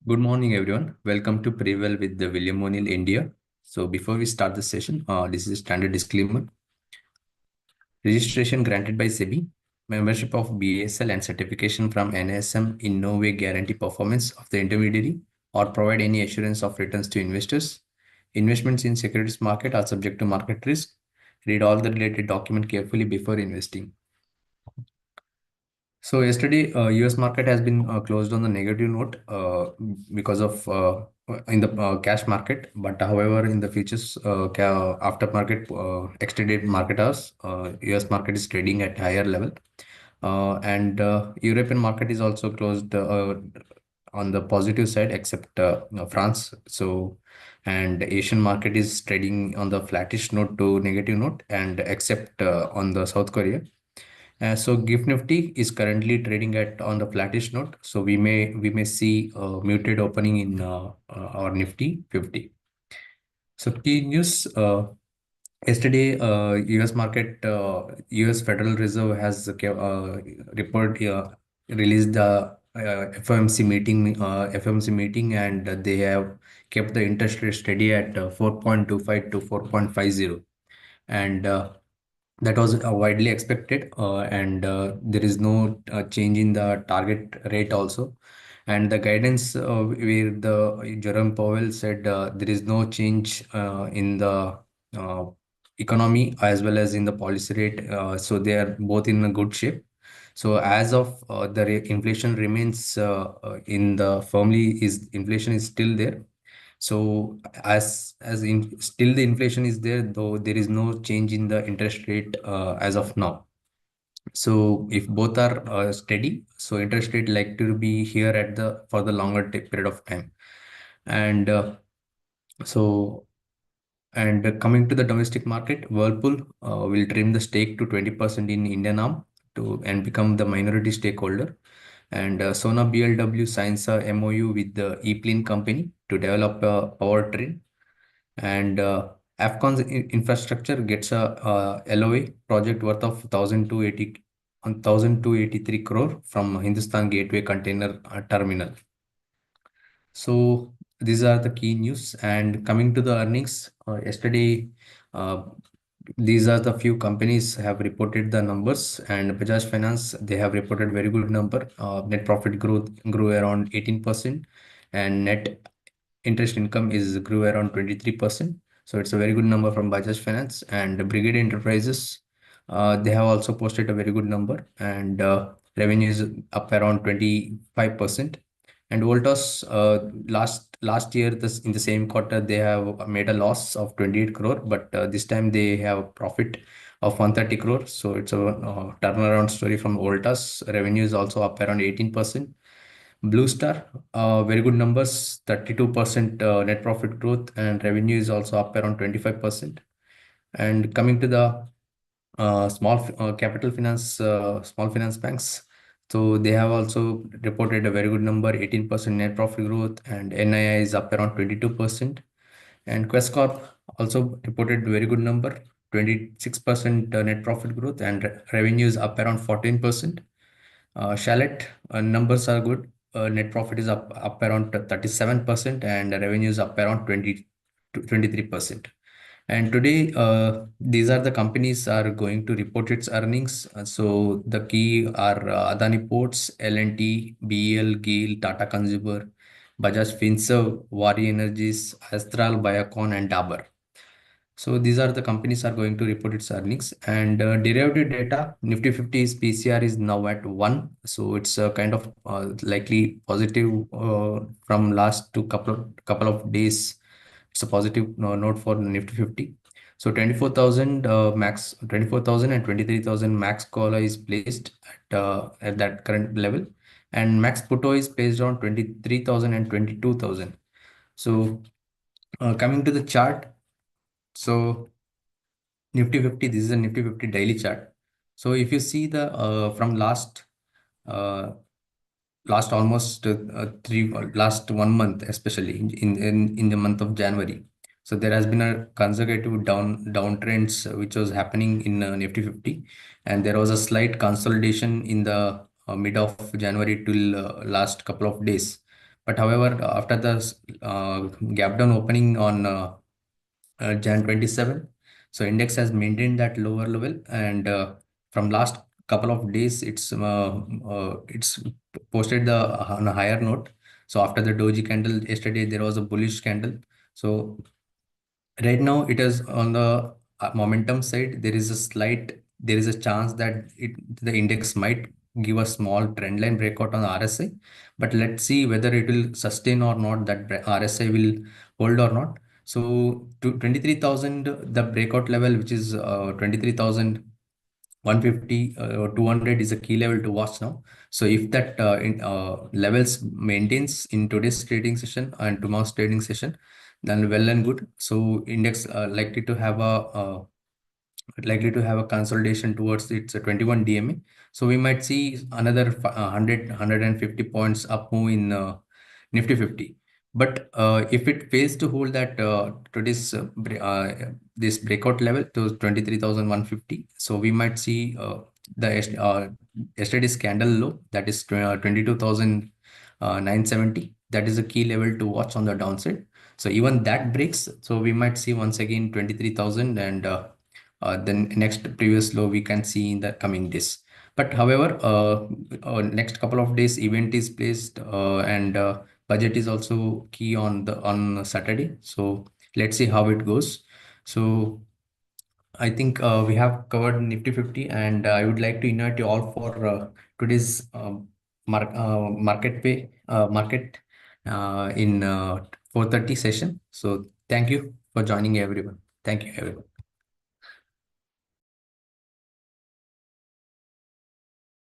Good morning, everyone. Welcome to Prevail with the William O'Neill India. So, before we start the session, this is a standard disclaimer. Registration granted by SEBI, membership of BSL, and certification from NSM in no way guarantee performance of the intermediary or provide any assurance of returns to investors. Investments in securities market are subject to market risk. Read all the related document carefully before investing. So yesterday, U.S. market has been closed on the negative note because of in the cash market. But however, in the futures after market extended market hours, U.S. market is trading at higher level, and European market is also closed on the positive side, except France. So, and Asian market is trading on the flattish note to negative note, and except on the South Korea. So GIFT Nifty is currently trading at on the flattish note. So we may see a muted opening in our Nifty 50. So key news yesterday, U.S. market, U.S. Federal Reserve has released the FOMC meeting, and they have kept the interest rate steady at 4.25 to 4.50, and that was widely expected, and there is no change in the target rate also. And the guidance where the Jerome Powell said there is no change in the uh, economy as well as in the policy rate, so they are both in a good shape. So as of inflation remains in the firmly is inflation is still there. So as in still the inflation is there, though there is no change in the interest rate as of now. So if both are steady, so interest rate like to be here at the for the longer period of time. And so and coming to the domestic market, Whirlpool will trim the stake to 20% in Indian arm to and become the minority stakeholder. And Sona BLW signs a MOU with the E-Plane company to develop a powertrain. And Afcon's infrastructure gets a LOA project worth of 1,283 crore from Hindustan Gateway Container Terminal. So these are the key news. And coming to the earnings, yesterday, uh, these are the few companies have reported the numbers. And Bajaj Finance, they have reported very good number. Net profit growth grew around 18%, and net interest income is grew around 23%. So it's a very good number from Bajaj Finance. And Brigade Enterprises, they have also posted a very good number, and revenue is up around 25%. And Voltas, last year, this in the same quarter, they have made a loss of 28 crore, but this time they have a profit of 130 crore. So it's a turnaround story from Voltas. Revenue is also up around 18%. Blue Star, very good numbers, 32% net profit growth, and revenue is also up around 25%. And coming to the small finance banks, so they have also reported a very good number, 18% net profit growth, and NII is up around 22%. And Quest Corp also reported very good number, 26% net profit growth, and revenue is up around 14%. Shallot numbers are good. Net profit is up around 37%, and revenue is up around 20 to 23%. And today, these are the companies are going to report its earnings. So the key are Adani Ports, L&T, BEL, GAIL, Tata Consumer, Bajaj Finserv, Waaree Energies, Astral, Biocon, and Dabur. So these are the companies are going to report its earnings. And derivative data, Nifty 50's PCR is now at 1. So it's a kind of likely positive from last to couple of days. It's a positive note for Nifty 50. So 24,000 max, 24,000 and 23,000 max call is placed at that current level. And max putto is placed on 23,000 and 22,000. So coming to the chart, so Nifty 50, this is a Nifty 50 daily chart. So if you see the from uh, last almost last 1 month, especially in the month of January, so there has been a consecutive downtrends which was happening in Nifty 50, and there was a slight consolidation in the mid of January till last couple of days. But however, after the gap down opening on Jan 27, so index has maintained that lower level, and from last couple of days, it's posted the on a higher note. So after the doji candle yesterday, there was a bullish candle. So right now it is on the momentum side. There is a chance that the index might give a small trend line breakout on RSI, but let's see whether it will sustain or not, that RSI will hold or not. So to 23,000, the breakout level, which is 23,150 or 200, is a key level to watch now. So if that levels maintains in today's trading session and tomorrow's trading session, then well and good. So index likely to have a consolidation towards its 21 DMA. So we might see another 100 points up move in Nifty 50. But if it fails to hold that today's this breakout level to 23,150, so we might see yesterday's candle low, that is 22,970. That is a key level to watch on the downside. So even that breaks, so we might see once again 23,000, and then next previous low we can see in the coming days. But however, next couple of days event is placed, and budget is also key on Saturday. So let's see how it goes. So I think we have covered Nifty 50, and I would like to invite you all for today's market in 4:30 session. So thank you for joining, everyone. Thank you, everyone.